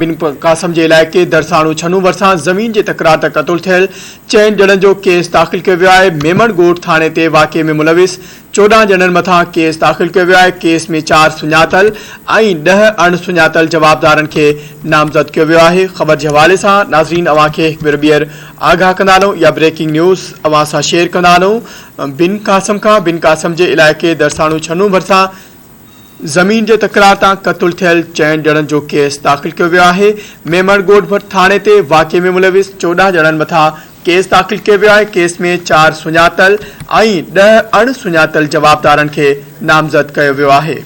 बिन कासम जे इलाइक़े दरसाणू छनू भरिसां ज़मीन जे तकरार ते क़तल थियल 4 ॼणनि जो केस दाख़िल कयो वियो आहे। मेमण ॻोठ थाणे ते वाक़े में मुलविस 14 ॼणनि मथां केस दाख़िल कयो वियो आहे। केस में 4 सुञातल ऐं 10 अणसुञातल जवाबदारनि खे नामज़द कयो वियो आहे। ख़बर जे हवाले सां नाज़रीन अवां खे हिकु भेरो ॿीहर आगाह कंदा हलूं या ब्रेकिंग न्यूज़ अवां सां शेयर कंदा हलूं। बिन कासम जे इलाइक़े दरसाणू छनू भरिसां ज़मीन जे तकरार तां क़तल थियल 4 ॼणनि जो केस दाख़िल कयो वियो आहे। मेमण ॻोठ थाणे ते वाक़े में मुलविस 14 ॼणनि मथां केस दाख़िल कयो वियो आहे। केस में 4 सुञातल ऐं 10 अणसुञातल जवाबदारनि खे नामज़द कयो वियो आहे।